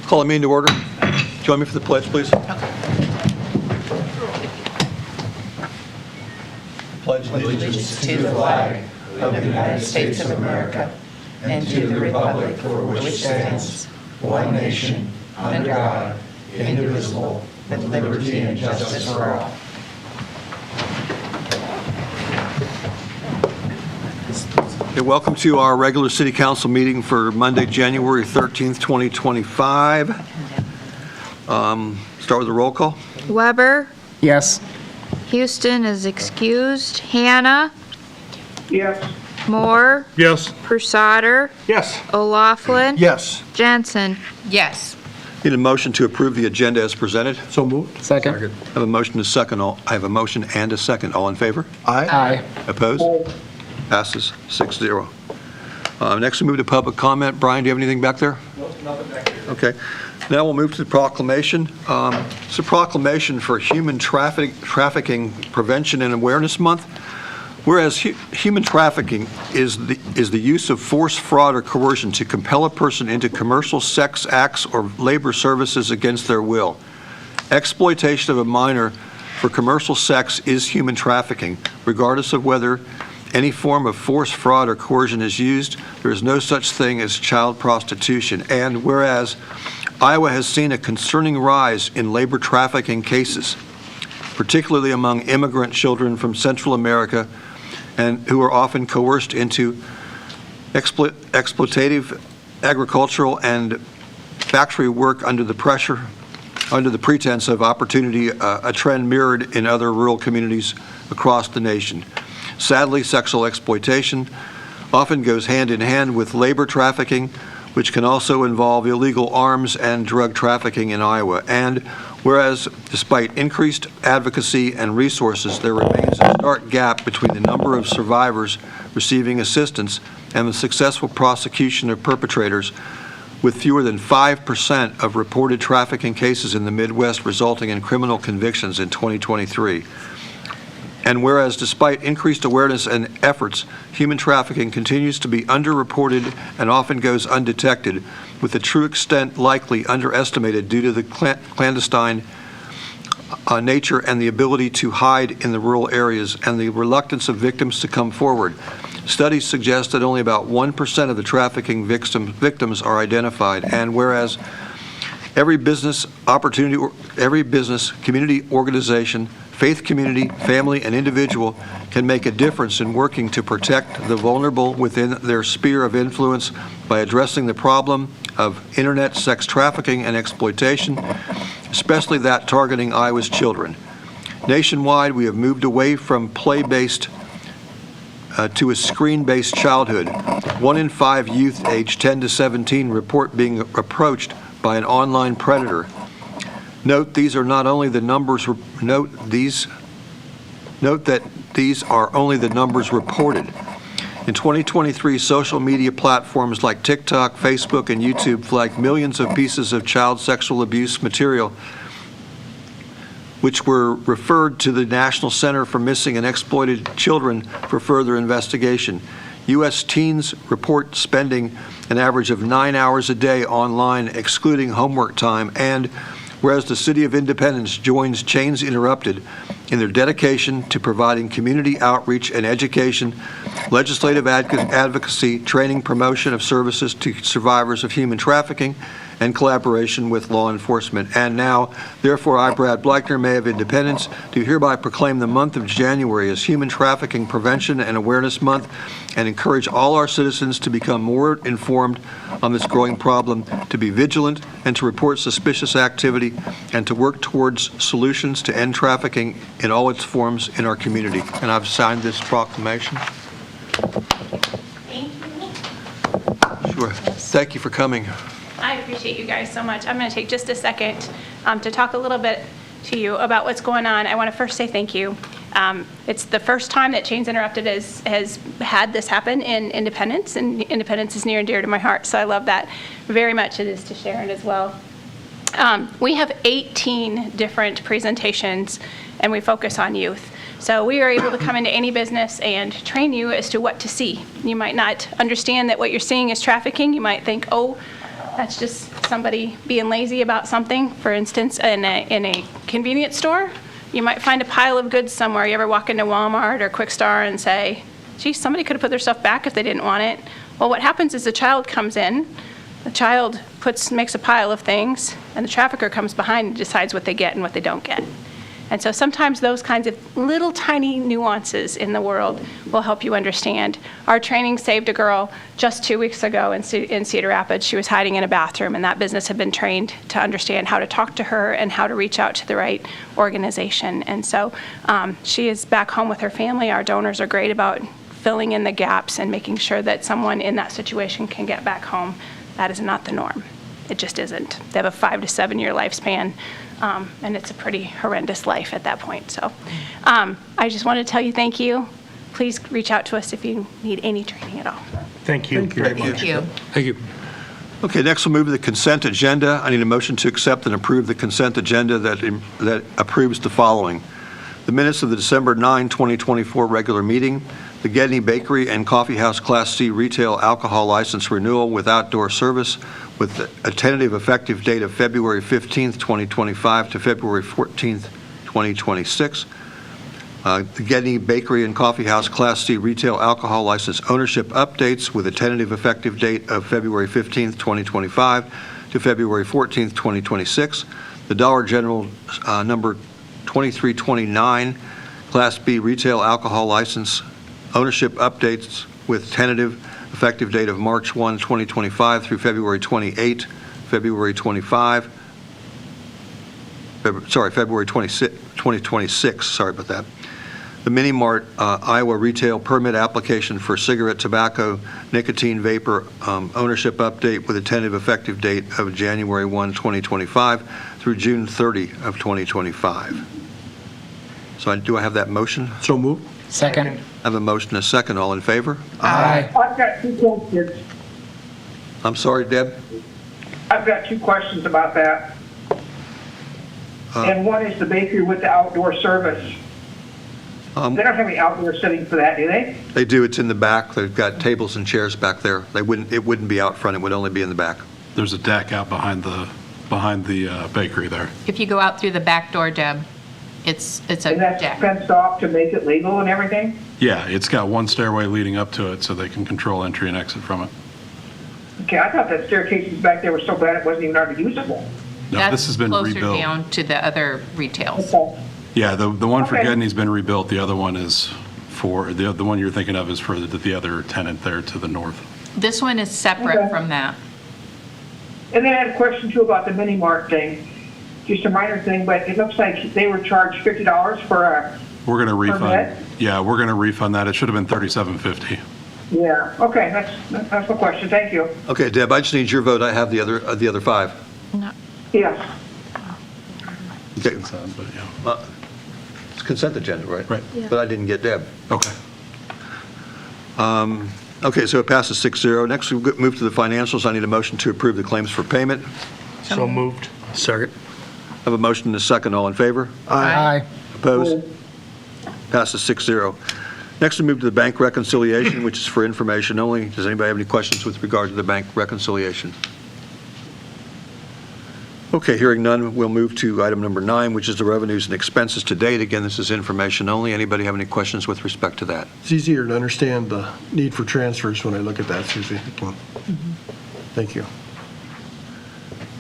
Call the meeting to order. Join me for the pledge, please. Pledge Allegiance to the flag of the United States of America and to the republic for which it stands, one nation, under God, indivisible, with liberty and justice for all. Okay, welcome to our regular city council meeting for Monday, January 13th, 2025. Start with a roll call. Weber, Yes. Houston is excused. Hannah, Yes. Moore, Yes. Prusader, Yes. O'Laughlin, Yes. Jensen. Yes. Need a motion to approve the agenda as presented. So moved. Second. I have a motion and a second. I have a motion and a second. All in favor? Aye. Opposed? Passes 6-0. Next, we move to public comment. Brian, do you have anything back there? No, nothing back there. Okay. Now we'll move to the proclamation. It's a proclamation for Human Trafficking Prevention and Awareness Month. Whereas human trafficking is the use of force, fraud, or coercion to compel a person into commercial sex acts or labor services against their will. Exploitation of a minor for commercial sex is human trafficking, regardless of whether any form of force, fraud, or coercion is used. There is no such thing as child prostitution. And whereas Iowa has seen a concerning rise in labor trafficking cases, particularly among immigrant children from Central America, and who are often coerced into exploitative agricultural and factory work under the pretense of opportunity, a trend mirrored in other rural communities across the nation. Sadly, sexual exploitation often goes hand in hand with labor trafficking, which can also involve illegal arms and drug trafficking in Iowa. And whereas, despite increased advocacy and resources, there remains a stark gap between the number of survivors receiving assistance and the successful prosecution of perpetrators, with fewer than 5% of reported trafficking cases in the Midwest resulting in criminal convictions in 2023. And whereas, despite increased awareness and efforts, human trafficking continues to be underreported and often goes undetected, with the true extent likely underestimated due to the clandestine nature and the ability to hide in the rural areas and the reluctance of victims to come forward. Studies suggest that only about 1% of the trafficking victims are identified. And whereas every business, community organization, faith community, family, and individual can make a difference in working to protect the vulnerable within their sphere of influence by addressing the problem of internet sex trafficking and exploitation, especially that targeting Iowa's children. Nationwide, we have moved away from play-based to a screen-based childhood. 1 in 5 youth aged 10 to 17 report being approached by an online predator. Note these are not only the numbers. Note that these are only the numbers reported. In 2023, social media platforms like TikTok, Facebook, and YouTube flagged millions of pieces of child sexual abuse material, which were referred to the National Center for Missing and Exploited Children for further investigation. U.S. teens report spending an average of 9 hours a day online, excluding homework time, and whereas the City of Independence joins Chains Interrupted in their dedication to providing community outreach and education, legislative advocacy, training, promotion of services to survivors of human trafficking, and collaboration with law enforcement. And now, therefore, I, Brad Bleichner, Mayor of Independence, do hereby proclaim the month of January as Human Trafficking Prevention and Awareness Month, and encourage all our citizens to become more informed on this growing problem, to be vigilant and to report suspicious activity, and to work towards solutions to end trafficking in all its forms in our community. And I've signed this proclamation. Thank you. Sure. Thank you for coming. I appreciate you guys so much. I'm going to take just a second to talk a little bit to you about what's going on. I want to first say thank you. It's the first time that Chains Interrupted has had this happen in Independence, and Independence is near and dear to my heart, so I love that very much. It is to Sharon as well. We have 18 different presentations, and we focus on youth. So we are able to come into any business and train you as to what to see. You might not understand that what you're seeing is trafficking. You might think, oh, That's just somebody being lazy about something. For instance, in a convenience store, you might find a pile of goods somewhere. You ever walk into Walmart or Quick Star and say, gee, somebody could have put their stuff back if they didn't want it. Well, what happens is the child comes in, the child makes a pile of things, and the trafficker comes behind and decides what they get and what they don't get. And so sometimes those kinds of little tiny nuances in the world will help you understand. Our training saved a girl just 2 weeks ago in Cedar Rapids. She was hiding in a bathroom, and that business had been trained to understand how to talk to her and how to reach out to the right organization. And so she is back home with her family. Our donors are great about filling in the gaps and making sure that someone in that situation can get back home. That is not the norm. It just isn't. They have a 5 to 7 year lifespan, and it's a pretty horrendous life at that point. So I just want to tell you thank you. Please reach out to us if you need any training at all. Thank you very much. Thank you. Thank you. Okay, next we'll move to the consent agenda. I need a motion to accept and approve the consent agenda that approves the following. The minutes of the December 9, 2024 regular meeting, the Gedney Bakery and Coffee House Class C retail alcohol license renewal with outdoor service with a tentative effective date of February 15th, 2025 to February 14th, 2026. The Gedney Bakery and Coffee House Class C retail alcohol license ownership updates with a tentative effective date of February 15th, 2025 to February 14th, 2026. The Dollar General number 2329 Class B retail alcohol license ownership updates with tentative effective date of March 1, 2025 through February 26, February 26, 2026, sorry about that. The Mini Mart Iowa retail permit application for cigarette, tobacco, nicotine vapor ownership update with a tentative effective date of January 1, 2025 through June 30 of 2025. So do I have that motion? So moved. Second. I have a motion and a second. All in favor? Aye. I've got two questions. I'm sorry, Deb? I've got two questions about that. And one is the bakery with the outdoor service. They don't have any outdoor sitting for that, do they? They do. It's in the back. They've got tables and chairs back there. It wouldn't be out front. It would only be in the back. There's a deck out behind the bakery there. If you go out through the back door, Deb, it's a And that's deck. fenced off to make it legal and everything? Yeah, it's got one stairway leading up to it so they can control entry and exit from it. Okay, I thought that staircases back there were so bad it wasn't even hardly usable. No, this has been That's rebuilt. closer down to the other retails. Okay. Yeah, the one for Okay. Gedney's been rebuilt. The other one is for, the one you're thinking of is for the other tenant there to the north. This one is separate Okay. from that. And then I had a question too about the mini mart thing. Just a minor thing, but it looks like they were charged $50 for a, We're going to refund. that? Yeah, we're going to refund that. It should have been $37.50. yeah, okay, that's my question, thank you. Okay, Deb, I just need your vote. I have the other five. Yes. Okay. But yeah. It's consent agenda, right? Right. Yeah. But I didn't get Deb. Okay. Okay, so it passes 6-0. Next, we move to the financials. I need a motion to approve the claims for payment. So moved. Second. I have a motion and a second. All in favor? Aye. Opposed? Passes 6-0. Next, we move to the bank reconciliation, which is for information only. Does anybody have any questions with regard to the bank reconciliation? Okay, hearing none, we'll move to item number 9, which is the revenues and expenses to date. Again, this is information only. Anybody have any questions with respect to that? It's easier to understand the need for transfers when I look at that, Susie. Thank you.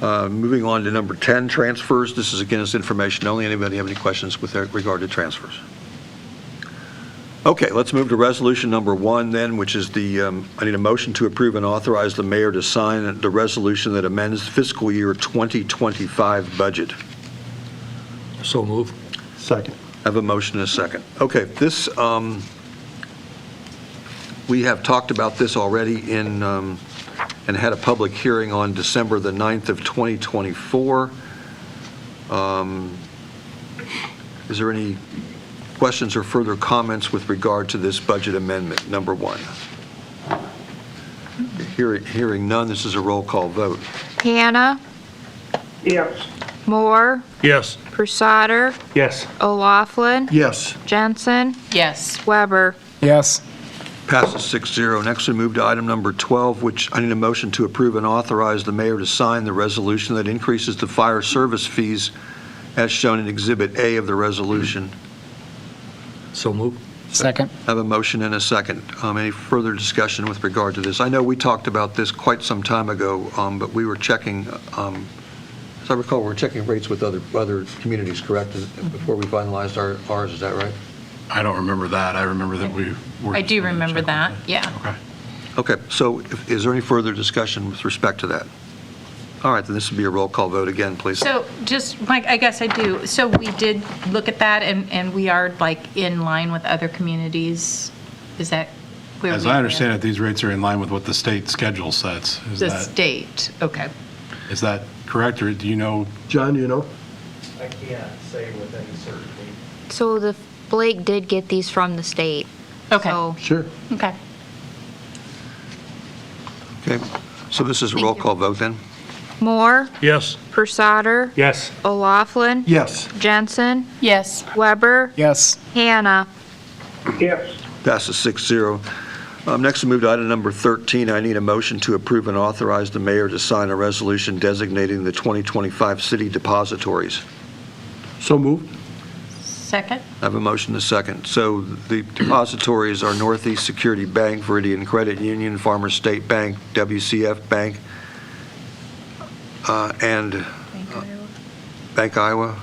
Moving on to number 10, transfers. This is, again, is information only. Anybody have any questions with regard to transfers? Okay, let's move to resolution number 1 then, which is I need a motion to approve and authorize the mayor to sign the resolution that amends fiscal year 2025 budget. So moved. Second. I have a motion and a second. Okay, this, we have talked about this already and had a public hearing on December the 9th of 2024. Is there any questions or further comments with regard to this budget amendment, number 1? Hearing none, this is a roll call vote. Hannah, Yes. Moore, Yes. Prusader, Yes. O'Laughlin, Yes. Jensen, Yes. Weber. Yes. Passes 6-0. Next, we move to item number 12, which I need a motion to approve and authorize the mayor to sign the resolution that increases the fire service fees as shown in Exhibit A of the resolution. So move. Second. I have a motion and a second. Any further discussion with regard to this? I know we talked about this quite some time ago, but we were checking, as I recall, we were checking rates with other communities, correct, before we finalized ours, is that right? I don't remember that. I remember that we were. I do remember that, yeah. Okay. Okay, so is there any further discussion with respect to that? All right, then this would be a roll call vote again, please. So just, Mike, I guess I do. So we did look at that, and we are like in line with other communities? Is that where we As I understand it, these rates are in line with what the state schedule sets. The state, okay. Is that correct, or do you know? John, do you know? I can't say with any certainty. So Blake did get these from the state. Okay. So Sure. Okay. Okay, so this is a roll call vote then? Moore, Yes. Persauter, Yes. O'Laughlin, Yes. Jensen, Yes. Weber, Yes. Hannah. Yes. Passes 6-0. Next, we move to item number 13. I need a motion to approve and authorize the mayor to sign a resolution designating the 2025 city depositories. So moved. Second? I have a motion and a second. So the depositories are Northeast Security Bank, Veridian Credit Union, Farmers State Bank, WCF Bank, and Bank Iowa.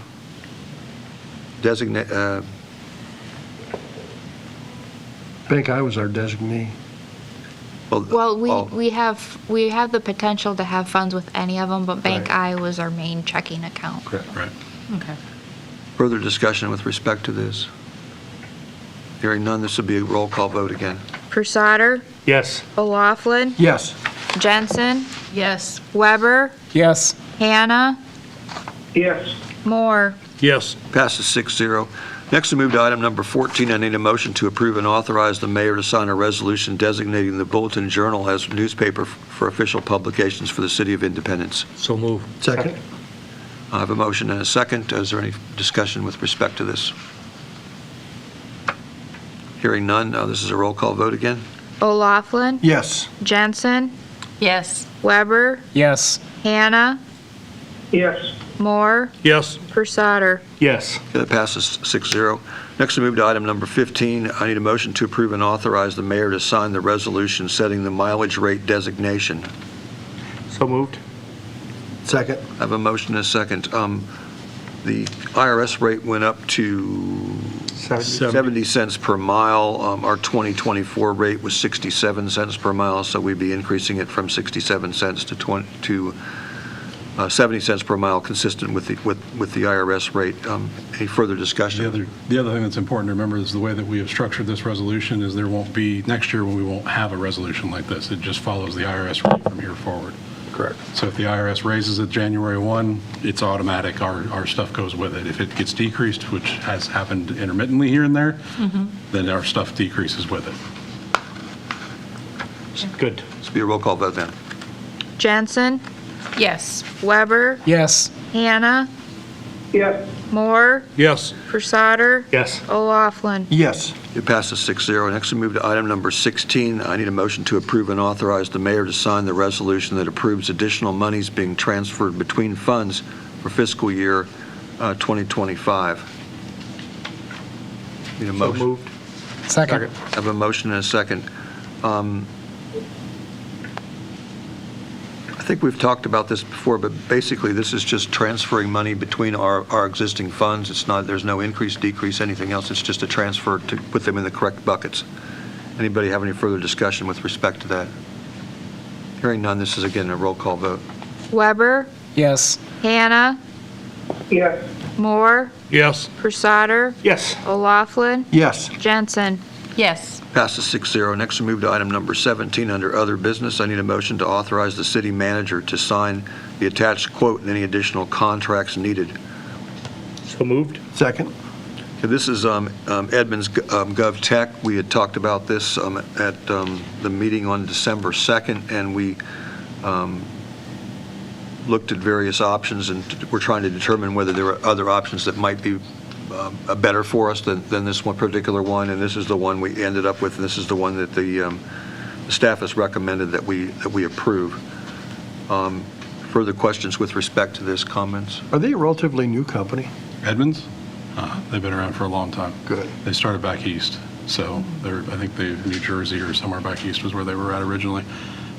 Designate, Bank Iowa's our designee. Well, all- we have the potential to have funds with any of them, but Bank Right. Iowa is our main checking account. Right. Okay. Further discussion with respect to this? Hearing none, this will be a roll call vote again. Persauter, Yes. O'Laughlin, Yes. Jensen, Yes. Weber, Yes. Hannah, Yes. Moore. Yes. Passes 6-0. Next, we move to item number 14. I need a motion to approve and authorize the mayor to sign a resolution designating the Bulletin Journal as newspaper for official publications for the City of Independence. So move. Second. I have a motion and a second. Is there any discussion with respect to this? Hearing none, this is a roll call vote again. O'Laughlin, Yes. Jensen, Yes. Weber, Yes. Hannah, Yes. Moore, Yes. Persauter. Yes. Okay, that passes 6-0. Next, we move to item number 15. I need a motion to approve and authorize the mayor to sign the resolution setting the mileage rate designation. So moved. Second. I have a motion and a second. The IRS rate went up to 70 cents per mile. Our 2024 rate was 67 cents per mile, so we'd be increasing it from 67 cents to 70 cents per mile, consistent with the IRS rate. Any further discussion? The other thing that's important to remember is the way that we have structured this resolution is there won't be, next year when we won't have a resolution like this. It just follows the IRS rate from here forward. Correct. So if the IRS raises it January 1, it's automatic, our stuff goes with it. If it gets decreased, which has happened intermittently here and there, then our stuff decreases with it. Good. This will be a roll call vote then. Jensen, Yes. Weber, Yes. Hannah, Yes. Moore, Yes. Persauter, Yes. O'Laughlin. Yes. It passes 6-0. Next, we move to item number 16. I need a motion to approve and authorize the mayor to sign the resolution that approves additional monies being transferred between funds for fiscal year 2025. Need a motion? moved. Second. I have a motion and a second. I think we've talked about this before, but basically this is just transferring money between our existing funds. It's not, there's no increase, decrease, anything else. It's just a transfer to put them in the correct buckets. Anybody have any further discussion with respect to that? Hearing none, this is again a roll call vote. Weber, Yes. Hannah, Yes. Moore, Yes. Persauter, Yes. O'Laughlin, Yes. Jensen. Yes. Passes 6-0. Next, we move to item number 17 under other business. I need a motion to authorize the city manager to sign the attached quote and any additional contracts needed. So moved. Second. Okay, this is Edmunds Gov Tech. We had talked about this at the meeting on December 2nd, and we looked at various options, and we're trying to determine whether there are other options that might be better for us than this one particular one, and this is the one we ended up with, and this is the one that the staff has recommended that we approve. Further questions with respect to this, comments? Are they a relatively new company? Edmonds, they've been around for a long time. Good. They started back east, so I think New Jersey or somewhere back east was where they were at originally.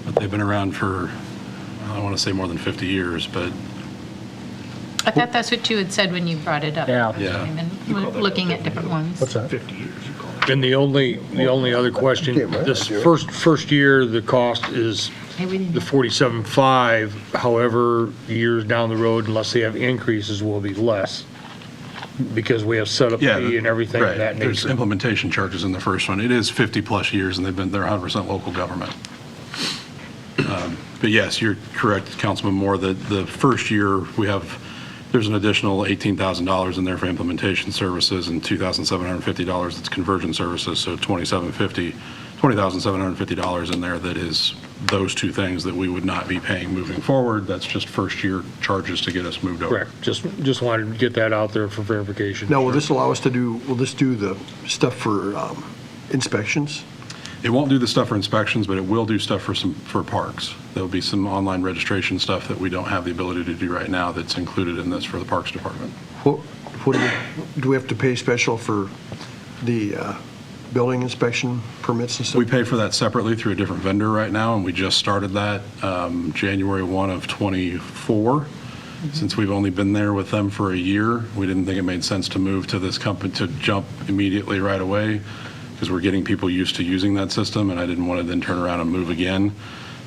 But they've been around for, I don't want to say more than 50 years, but I thought that's what you had said when you brought it up. Yeah. Yeah. I've been looking at different ones. What's that? And the only other question, this first year, the cost is Hey, we didn't the 47.5. However, years down the road, unless they have increases, will be less because we have setup yeah. fee and everything of right. that There's nature. implementation charges in the first one. It is 50-plus years, and they're 100% local government. But yes, you're correct, Councilman Moore, that the first year there's an additional $18,000 in there for implementation services and $2,750 that's conversion services, so $20,750 in there that is those two things that we would not be paying moving forward. That's just first year charges to get us moved over. Correct. Just wanted to get that out there for verification. Now, will this allow us to will this do the stuff for inspections? It won't do the stuff for inspections, but it will do stuff for parks. There'll be some online registration stuff that we don't have the ability to do right now that's included in this for the Parks Department. What do we have to pay special for the building inspection permits and stuff? We pay for that separately through a different vendor right now, and we just started that January 1 of '24. Since we've only been there with them for a year, we didn't think it made sense to move to this company, to jump immediately right away, because we're getting people used to using that system, and I didn't want to then turn around and move again.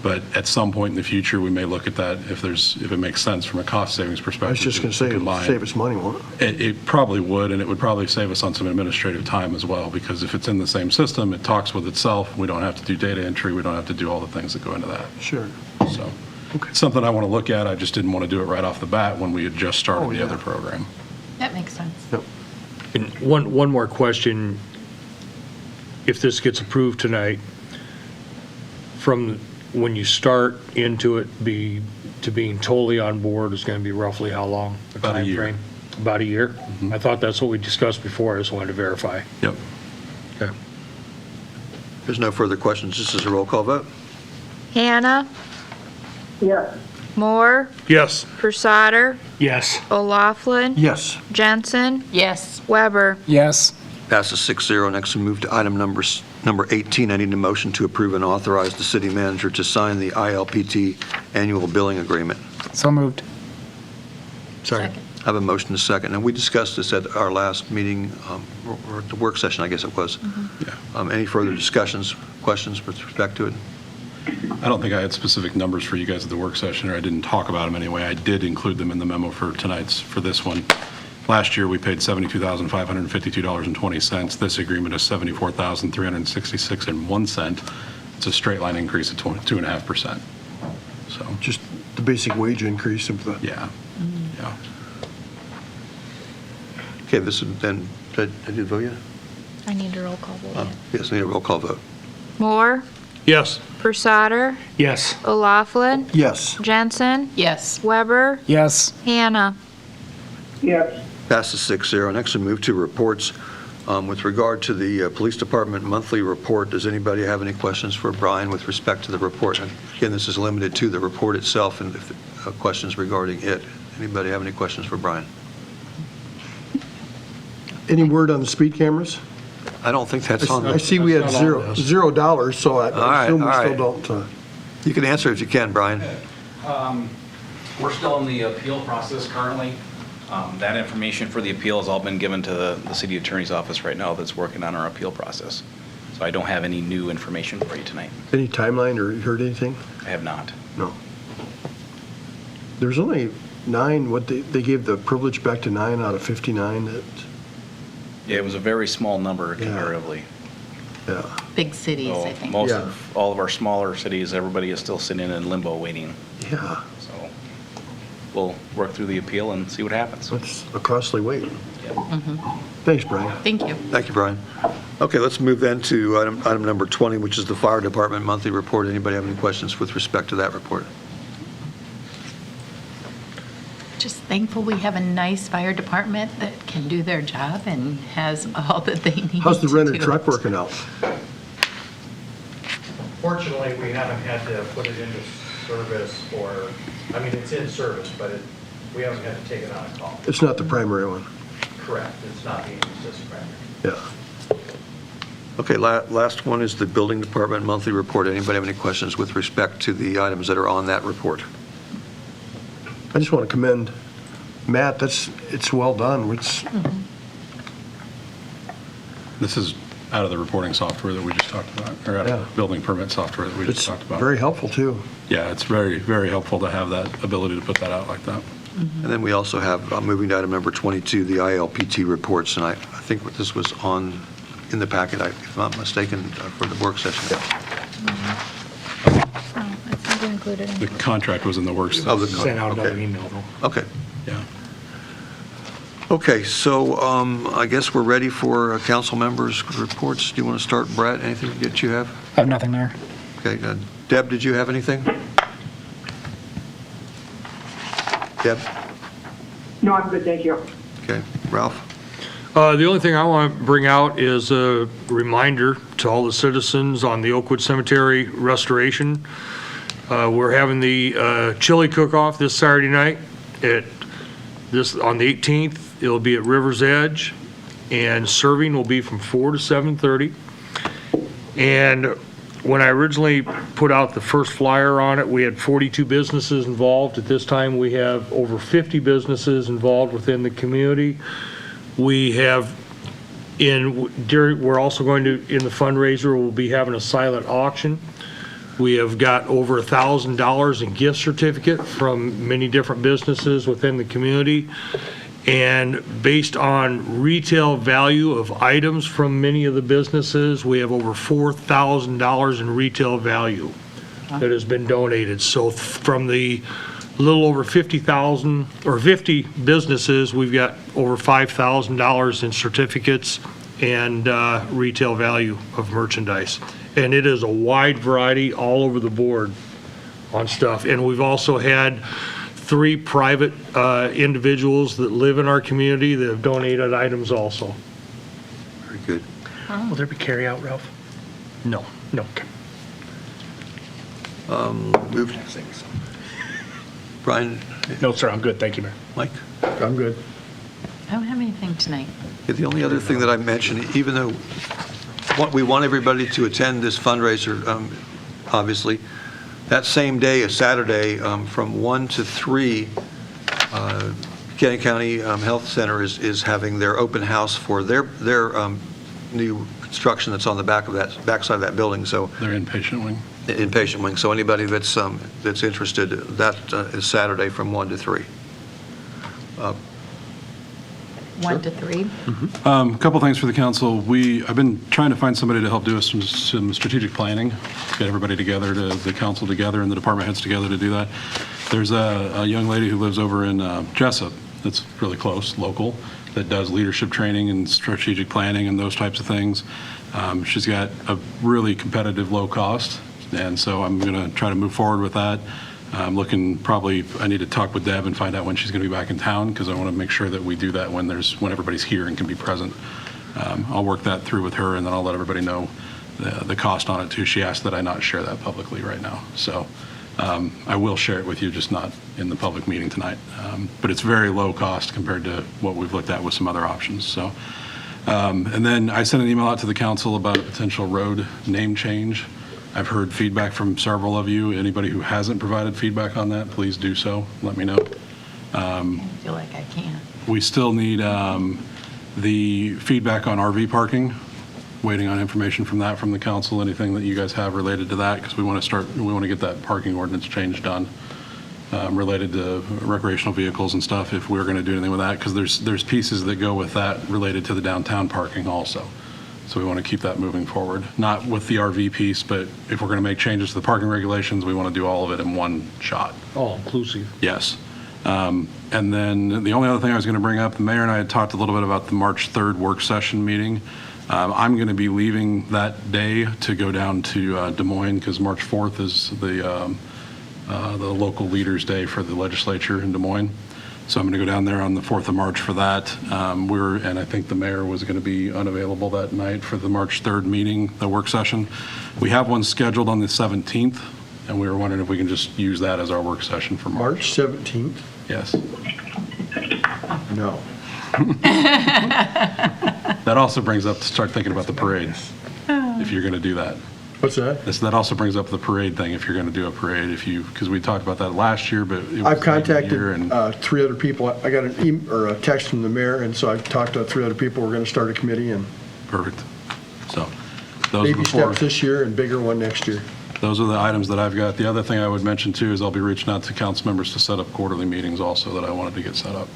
But at some point in the future, we may look at that if it makes sense from a cost savings perspective. I was just going to say, it'll combine. save us money, won't it? It probably would, and it would probably save us on some administrative time as well, because if it's in the same system, it talks with itself. We don't have to do data entry. We don't have to do all the things that go into that. Sure. So it's something I want to look at. I just didn't want to do it right off the bat when we had just started the other program. That makes sense. Yep. And one more question. If this gets approved tonight, from when you start into it to being totally on board is going to be roughly how long? About a year. Timeframe? About a year? I thought that's what we discussed before. I just wanted to verify. Yep. Okay. There's no further questions. This is a roll call vote. Hannah, Yes. Moore, Yes. Pursader, Yes. O'Laughlin, Yes. Jensen, Yes. Weber. Yes. Passes 6-0. Next, we move to item number 18. I need a motion to approve and authorize the city manager to sign the ILPT annual billing agreement. So moved. Sorry. I have a motion to second, and we discussed this at our last meeting, or at the work session, I guess it was. Yeah. Any further discussions, questions with respect to it? I don't think I had specific numbers for you guys at the work session, or I didn't talk about them anyway. I did include them in the memo for this one. Last year, we paid $72,552.20. This agreement is $74,366.01. It's a straight line increase of 2.5%. So, Just the basic wage increase of the, yeah, yeah. Okay, this is then, did you vote yet? I need a roll call vote. Yes, I need a roll call vote. Moore, Yes. Pursader, Yes. O'Laughlin, yes. Jensen, Yes. Weber, Yes. Hannah. Yes. Passes 6-0. Next, we move to reports. With regard to the Police Department monthly report, does anybody have any questions for Brian with respect to the report? And again, this is limited to the report itself and questions regarding it. Anybody have any questions for Brian? Any word on the speed cameras? I don't think that's on I there. see we had That's not on this. $0, so I right, assume we all still right. don't. You can answer if you can, Brian. We're still in the appeal process currently. That information for the appeal has all been given to the city attorney's office right now that's working on our appeal process. So I don't have any new information for you tonight. Any timeline or you heard anything? I have not. No. There's only 9, they gave the privilege back to 9 out of 59 that, Yeah, it was a very small number comparatively. yeah. Big cities, So I think. most Yeah. of all of our smaller cities, everybody is still sitting in limbo waiting. Yeah, So we'll work through the appeal and see what happens. that's a costly wait. Yep. Thanks, Brian. Thank you. Thank you, Brian. Okay, let's move then to item number 20, which is the Fire Department monthly report. Anybody have any questions with respect to that report? Just thankful we have a nice fire department that can do their job and has all that they need. How's the to rented do truck it. working out? Fortunately, we haven't had to put it into service or, I mean, it's in service, but we haven't had to take it on a call. It's not the primary one. Correct, it's not being used as a primary. Yeah. Okay, last one is the building department monthly report. Anybody have any questions with respect to the items that are on that report? I just want to commend Matt. It's well done. This is out of the reporting software that we just talked about, or out Yeah. of the building permit software that we just It's talked about. very helpful, too. Yeah, it's very, very helpful to have that ability to put that out like that. And then we also have, moving to item number 22, the ILPT reports, and I think this was in the packet, if I'm not mistaken, for the work session. Oh, it's not included in The contract was in the works. Oh, the Sent out another okay. email, though. Okay. Yeah. Okay, so I guess we're ready for council members' reports. Do you want to start, Brett? Anything that you have? I have nothing there. Okay, Deb, did you have anything? Deb? No, I'm good, thank you. Okay, Ralph? The only thing I want to bring out is a reminder to all the citizens on the Oakwood Cemetery restoration. We're having the chili cook-off this Saturday night on the 18th. It'll be at River's Edge, and serving will be from 4 to 7:30. And when I originally put out the first flyer on it, we had 42 businesses involved. At this time, we have over 50 businesses involved within the community. We have we're also going to, in the fundraiser, we'll be having a silent auction. We have got over $1,000 in gift certificate from many different businesses within the community. And based on retail value of items from many of the businesses, we have over $4,000 in retail value that has been donated. So from the little over 50,000 or 50 businesses, we've got over $5,000 in certificates and retail value of merchandise. And it is a wide variety all over the board on stuff. And we've also had 3 private individuals that live in our community that have donated items also. Very good. Will there be carry out, Ralph? No. Moved. Brian? No, sir, I'm good. Thank you, Mayor. Mike? I'm good. I don't have anything tonight. Yeah, the only other thing that I mentioned, even though we want everybody to attend this fundraiser, obviously, that same day, a Saturday, from 1 to 3, Buchanan County Health Center is having their open house for their new construction that's on the backside of that building. So Their inpatient wing. inpatient wing. So anybody that's interested, that is Saturday from 1 to 3. 1 to 3. A couple things for the council. I've been trying to find somebody to help do us some strategic planning, get everybody together, the council together and the department heads together to do that. There's a young lady who lives over in Jessup that's really close, local, that does leadership training and strategic planning and those types of things. She's got a really competitive low cost, and so I'm going to try to move forward with that. I'm looking, I need to talk with Deb and find out when she's going to be back in town, because I want to make sure that we do that when everybody's here and can be present. I'll work that through with her, and then I'll let everybody know the cost on it too. She asked that I not share that publicly right now. So I will share it with you, just not in the public meeting tonight. But it's very low cost compared to what we've looked at with some other options. So, and then I sent an email out to the council about a potential road name change. I've heard feedback from several of you. Anybody who hasn't provided feedback on that, please do so. Let me know. I feel like I can't. We still need the feedback on RV parking. Waiting on information from the council, anything that you guys have related to that, because we want to get that parking ordinance change done related to recreational vehicles and stuff, if we're going to do anything with that, because there's pieces that go with that related to the downtown parking also. So we want to keep that moving forward. Not with the RV piece, but if we're going to make changes to the parking regulations, we want to do all of it in one shot. All inclusive. Yes. And then the only other thing I was going to bring up, the mayor and I had talked a little bit about the March 3rd work session meeting. I'm going to be leaving that day to go down to Des Moines, because March 4th is the local leaders' day for the legislature in Des Moines. So I'm going to go down there on the 4th of March for that. And I think the mayor was going to be unavailable that night for the March 3rd meeting, the work session. We have one scheduled on the 17th, and we were wondering if we can just use that as our work session for March. March 17th? Yes. No. That also brings up to start thinking about the parade, if you're going to do that. What's that? That also brings up the parade thing, if you're going to do a parade, because we talked about that last year, but it was I've late in the year, contacted and- 3 other people. I got an email or a text from the mayor, and so I've talked to 3 other people. We're going to start a committee, and Perfect. So those are baby the 4. steps this year and bigger one next year. Those are the items that I've got. The other thing I would mention too is I'll be reaching out to council members to set up quarterly meetings also that I wanted to get set up.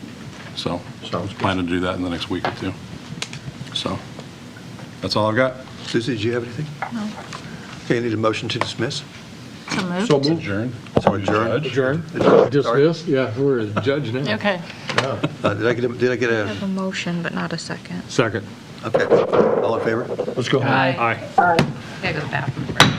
So Sounds good. planning to do that in the next week or two. So that's all I've got. Susie, did you have anything? No. Okay, I need a motion to dismiss. So moved. So moved. Adjourn. So adjourn. Adjourn? Sorry. Dismiss? Yeah, we're a judge now. Okay. Did I get I a, have a motion, but not a second. Second. okay, all in favor? Let's go home. Aye. Gotta go to the bathroom.